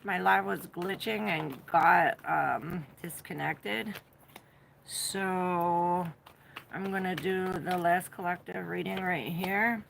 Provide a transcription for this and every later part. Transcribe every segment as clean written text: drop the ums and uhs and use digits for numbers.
My live was glitching and got disconnected. So I'm going to do the last collective reading right here.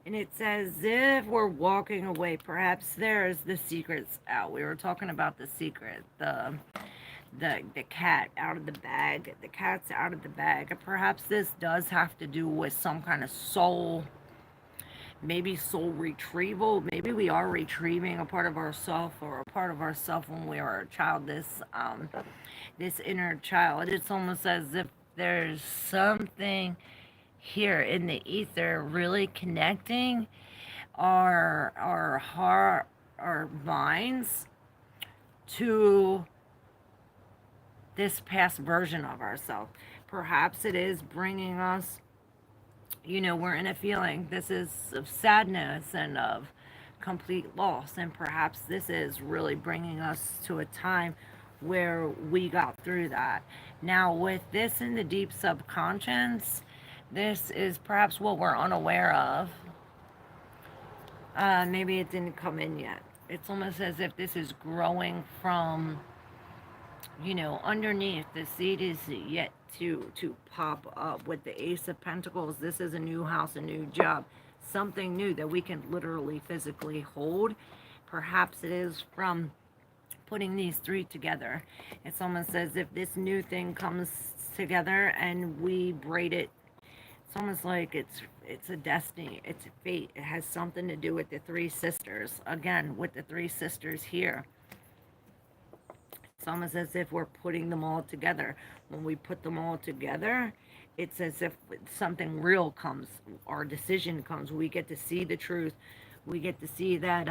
And it says, if we're walking away, perhaps there's the secrets out. We were talking about the secret, the cat out of the bag. The cat's out of the bag. Perhaps this does have to do with some kind of soul, maybe soul retrieval. Maybe we are retrieving a part of ourself or a part of ourself when we were a child. This inner child. It's almost as if there's something here in the ether really connecting our heart, our minds to this past version of ourselves. Perhaps it is bringing us, we're in a feeling. This is of sadness and of complete loss. And perhaps this is really bringing us to a time where we got through that. Now, with this in the deep subconscious, this is perhaps what we're unaware of. Maybe it didn't come in yet. It's almost as if this is growing from, underneath. The seed is yet to pop up. With the Ace of Pentacles, this is a new house, a new job, something new that we can literally physically hold. Perhaps it is from putting these three together. It's almost as if this new thing comes together and we braid it. It's almost like it's a destiny, it's a fate. It has something to do with the three sisters. Again, with the three sisters here, it's almost as if we're putting them all together. When we put them all together, it's as if something real comes. Our decision comes. We get to see the truth. We get to see that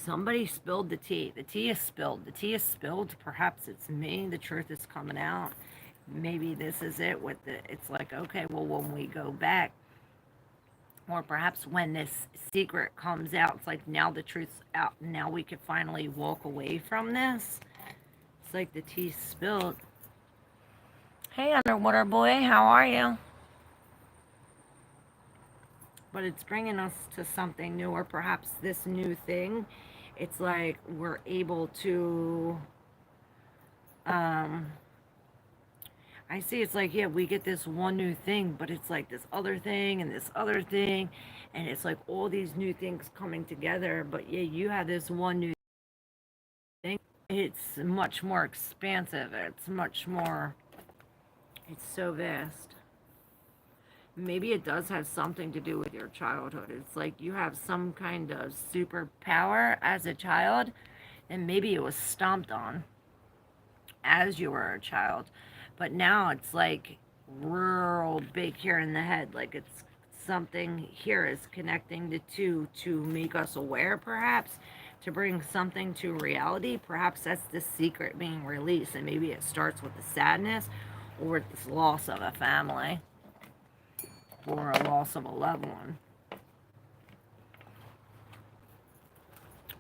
somebody spilled the tea. The tea is spilled. The tea is spilled. Perhaps it's me. The truth is coming out. Maybe this is it. It's like, okay, well, when we go back, or perhaps when this secret comes out, it's like now the truth's out. Now we can finally walk away from this. It's like the tea spilled. Hey, underwater boy, how are you? But it's bringing us to something new, or perhaps this new thing. It's like we're able to. I see it's like, yeah, we get this one new thing, but it's like this other thing and this other thing. And it's like all these new things coming together. But yeah, you have this one new thing. It's much more expansive. It's much more, it's so vast. Maybe it does have something to do with your childhood. It's like you have some kind of superpower as a child, and maybe it was stomped on as you were a child. But now it's like real big here in the head. Like it's something here is connecting the two to make us aware, perhaps, to bring something to reality. Perhaps that's the secret being released. And maybe it starts with the sadness or with this loss of a family or a loss of a loved one.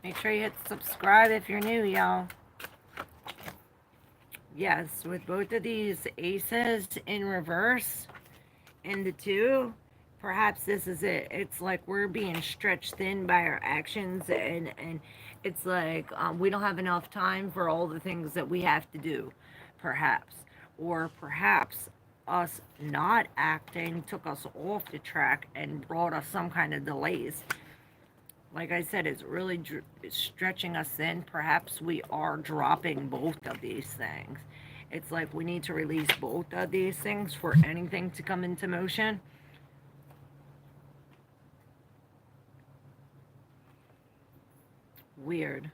Make sure you hit subscribe if you're new, y'all. Yes, with both of these aces in reverse and the two, perhaps this is it. It's like we're being stretched thin by our actions, and it's like we don't have enough time for all the things that we have to do, perhaps. Or perhaps us not acting took us off the track and brought us some kind of delays. Like I said, it's really stretching us thin. Perhaps we are dropping both of these things. It's like we need to release both of these things for anything to come into motion. Weird.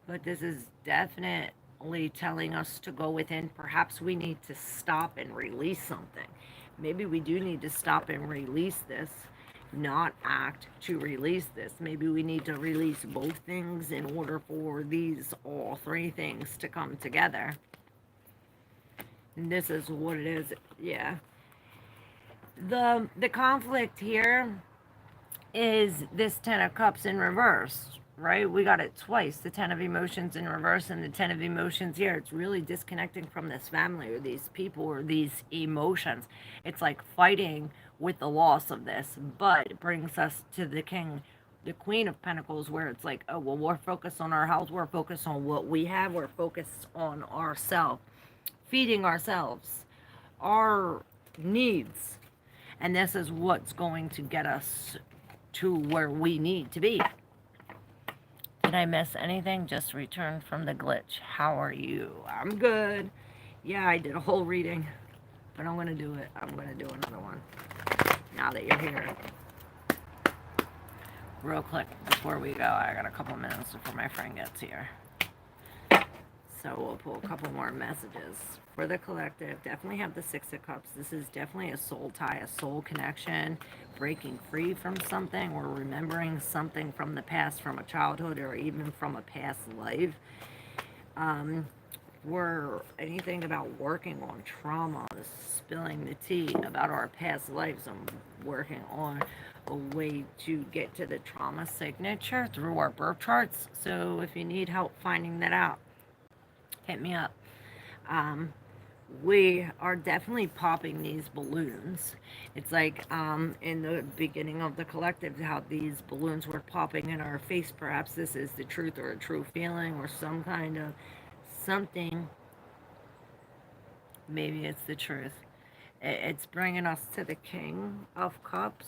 But this is definitely telling us to go within. Perhaps we need to stop and release something. Maybe we do need to stop and release this, not act to release this. Maybe we need to release both things in order for these all three things to come together. And this is what it is. Yeah. The conflict here is this 10 of cups in reverse, right? We got it twice, the 10 of emotions in reverse and the 10 of emotions here. It's really disconnecting from this family or these people or these emotions. It's like fighting with the loss of this, but it brings us to the king the Queen of Pentacles, where it's like, oh, well, we're focused on our health, we're focused on what we have, we're focused on ourselves, feeding ourselves, our needs. And this is what's going to get us to where we need to be. Did I miss anything? Just returned from the glitch. How are you? I'm good. Yeah, I did a whole reading, but I'm going to do it. I'm going to do another one now that you're here. Real quick before we go, I got a couple minutes before my friend gets here. So we'll pull a couple more messages for the collective. Definitely have the Six of Cups. This is definitely a soul tie, a soul connection, breaking free from something, or remembering something from the past, from a childhood, or even from a past life. We're anything about working on trauma, spilling the tea about our past lives. I'm working on a way to get to the trauma signature through our birth charts. So if you need help finding that out, hit me up. We are definitely popping these balloons. It's like in the beginning of the collective, how these balloons were popping in our face. Perhaps this is the truth, or a true feeling, or some kind of something. Maybe it's the truth. It's bringing us to the King of Cups,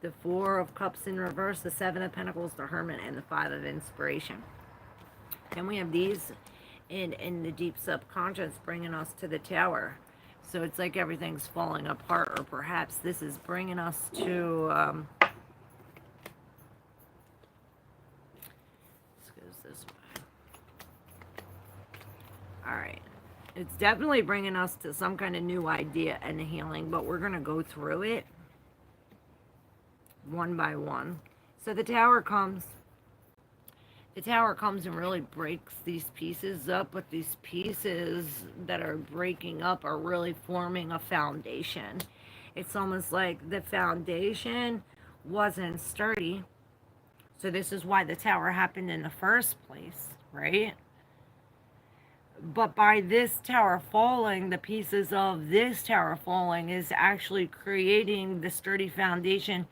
the Four of Cups in reverse, the Seven of Pentacles, the Hermit, and the Five of Inspiration. Then we have these in the deep subconscious, bringing us to the Tower. So it's like everything's falling apart, or perhaps this is bringing us to this goes this way. All right, it's definitely bringing us to some kind of new idea and healing, but we're going to go through it one by one. So the Tower comes. The Tower comes and really breaks these pieces up, but these pieces that are breaking up are really forming a foundation. It's almost like the foundation wasn't sturdy. So this is why the Tower happened in the first place, right? But by this Tower falling, the pieces of this Tower falling is actually creating the sturdy foundation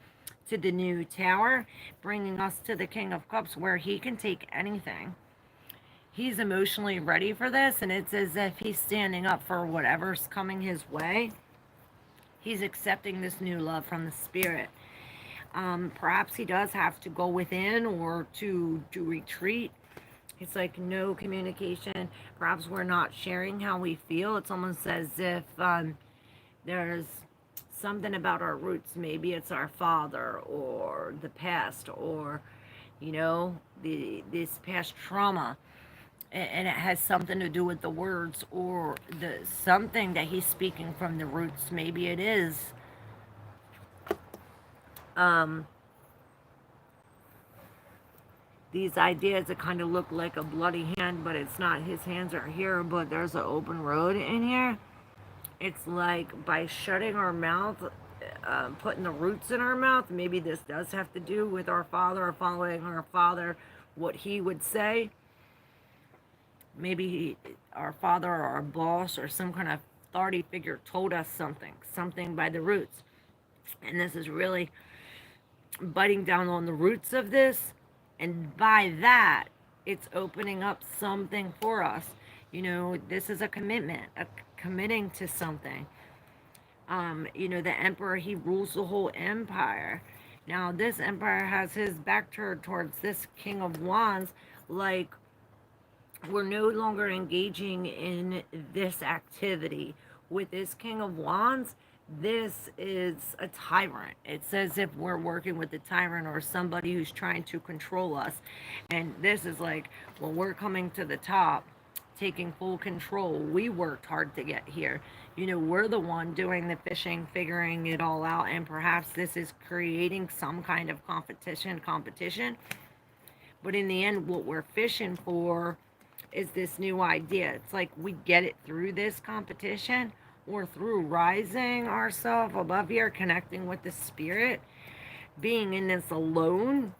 to the new Tower, bringing us to the King of Cups, where he can take anything. He's emotionally ready for this, and it's as if he's standing up for whatever's coming his way. He's accepting this new love from the Spirit. Perhaps he does have to go within, or to retreat. It's like no communication. Perhaps we're not sharing how we feel. It's almost as if there's something about our roots. Maybe it's our father, or the past, or you know, this past trauma, and it has something to do with the words, or the something that he's speaking from the roots. Maybe it is these ideas that kind of look like a bloody hand, but it's not. His hands are here, but there's an open road in here. It's like by shutting our mouth, putting the roots in our mouth. Maybe this does have to do with our father, or following our father, what he would say. Maybe our father, or our boss, or some kind of authority figure told us something by the roots. And this is really biting down on the roots of this. And by that, it's opening up something for us. You know, this is a commitment, committing to something. You know, the Emperor, he rules the whole empire. Now, this Emperor has his back turned towards this King of Wands, like we're no longer engaging in this activity. With this King of Wands, this is a tyrant. It's as if we're working with a tyrant, or somebody who's trying to control us. And this is like, when we're coming to the top, taking full control. We worked hard to get here. You know, we're the one doing the fishing, figuring it all out, and perhaps this is creating some kind of competition. But in the end, what we're fishing for is this new idea. It's like we get it through this competition, or through rising ourselves above here, connecting with the Spirit, being in this alone.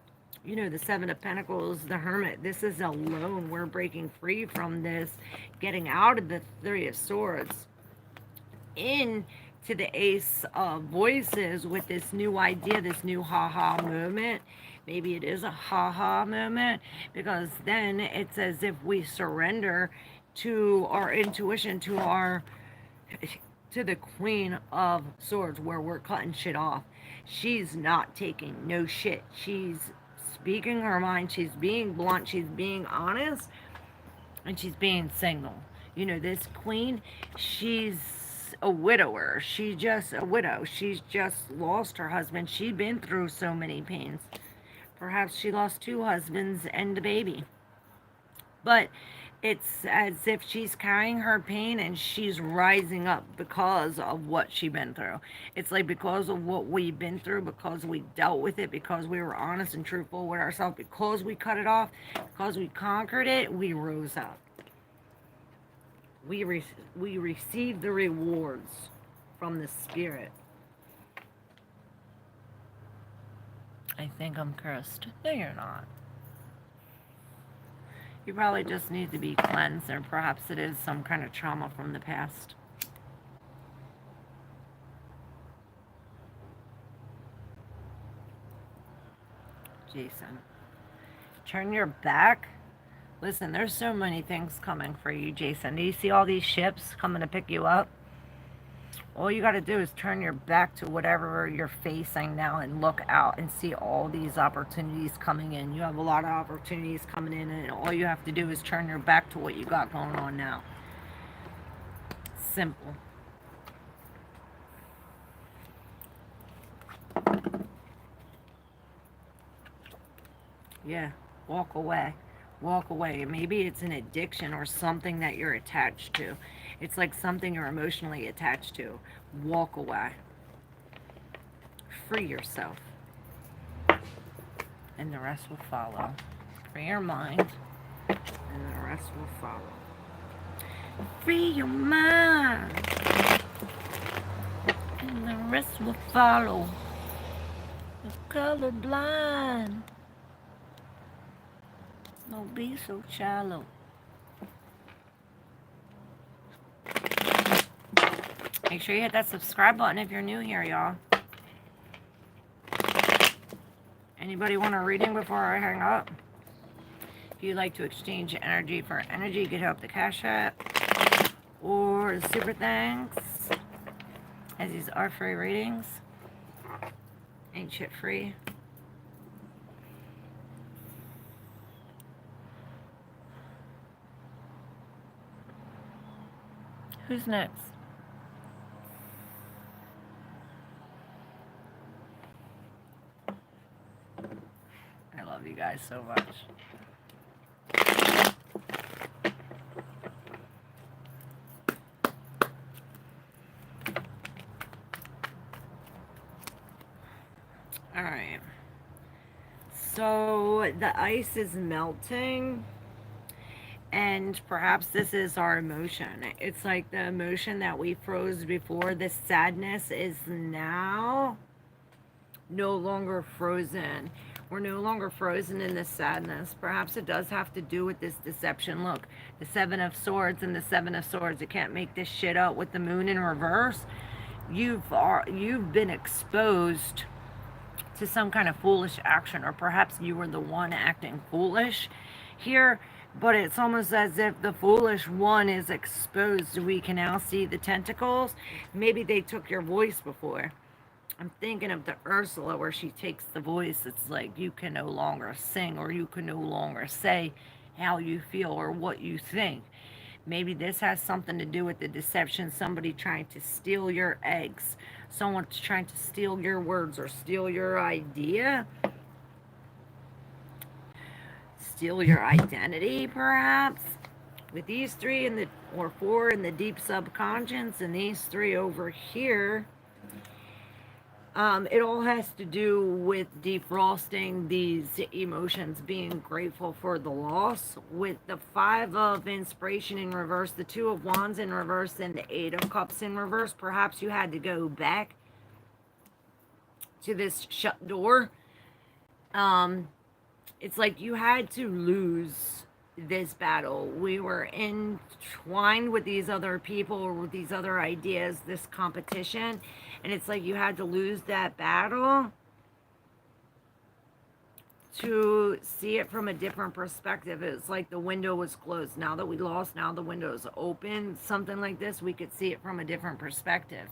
You know, the Seven of Pentacles, the Hermit, this is alone. We're breaking free from this, getting out of the Three of Swords into the Ace of Voices with this new idea, this new ha-ha moment. Maybe it is a ha-ha moment, because then it's as if we surrender to our intuition, to the Queen of Swords, where we're cutting shit off. She's not taking no shit. She's speaking her mind. She's being blunt. She's being honest. And she's being single. You know, this queen, she's a widower. She's just a widow. She's just lost her husband. She's been through so many pains. Perhaps she lost 2 husbands and a baby. But it's as if she's carrying her pain and she's rising up because of what she's been through. It's like because of what we've been through, because we dealt with it, because we were honest and truthful with ourselves, because we cut it off, because we conquered it, we rose up. We received the rewards from the Spirit. I think I'm cursed. No, you're not. You probably just need to be cleansed, or perhaps it is some kind of trauma from the past. Jason, turn your back. Listen, there's so many things coming for you, Jason. Do you see all these ships coming to pick you up? All you got to do is turn your back to whatever you're facing now and look out and see all these opportunities coming in. You have a lot of opportunities coming in, and all you have to do is turn your back to what you got going on now. Simple. Yeah, walk away. Walk away. Maybe it's an addiction or something that you're attached to. It's like something you're emotionally attached to. Walk away. Free yourself. And the rest will follow. Free your mind, and the rest will follow. Free your mind, and the rest will follow. The colorblind. Don't be so shallow. Make sure you hit that subscribe button if you're new here, y'all. Anybody want a reading before I hang up? If you'd like to exchange energy for energy, you can help the Cash App or the Super Thanks, as these are free readings. Ain't shit free. Who's next? I love you guys so much. All right. So the ice is melting. And perhaps this is our emotion. It's like the emotion that we froze before. The sadness is now no longer frozen. We're no longer frozen in the sadness. Perhaps it does have to do with this deception. Look, the 7 of Swords and the 7 of Swords. You can't make this shit up with the moon in reverse. You've been exposed to some kind of foolish action, or perhaps you were the one acting foolish here. But it's almost as if the foolish one is exposed. We can now see the tentacles. Maybe they took your voice before. I'm thinking of the Ursula, where she takes the voice. It's like you can no longer sing, or you can no longer say how you feel or what you think. Maybe this has something to do with the deception. Somebody trying to steal your eggs. Someone's trying to steal your words or steal your idea. Steal your identity, perhaps. With these 3 in the, or 4 in the deep subconscious, and these 3 over here, it all has to do with defrosting these emotions, being grateful for the loss. With the 5 of Inspiration in reverse, the 2 of Wands in reverse, and the 8 of Cups in reverse, perhaps you had to go back to this shut door. It's like you had to lose this battle. We were entwined with these other people, with these other ideas, this competition. And it's like you had to lose that battle to see it from a different perspective. It's like the window was closed. Now that we lost, now the window is open. Something like this, we could see it from a different perspective.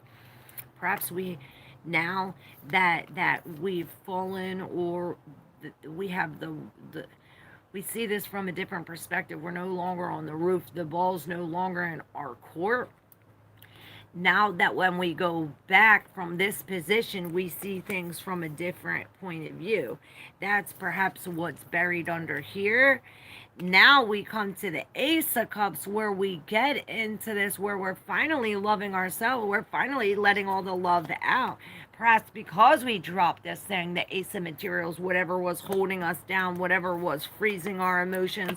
Perhaps we, now that we've fallen, or we have the we see this from a different perspective. We're no longer on the roof. The ball's no longer in our court. Now that when we go back from this position, we see things from a different point of view. That's perhaps what's buried under here. Now we come to the Ace of Cups, where we get into this, where we're finally loving ourselves. We're finally letting all the love out. Perhaps because we dropped this thing, the Ace of Materials, whatever was holding us down, whatever was freezing our emotions,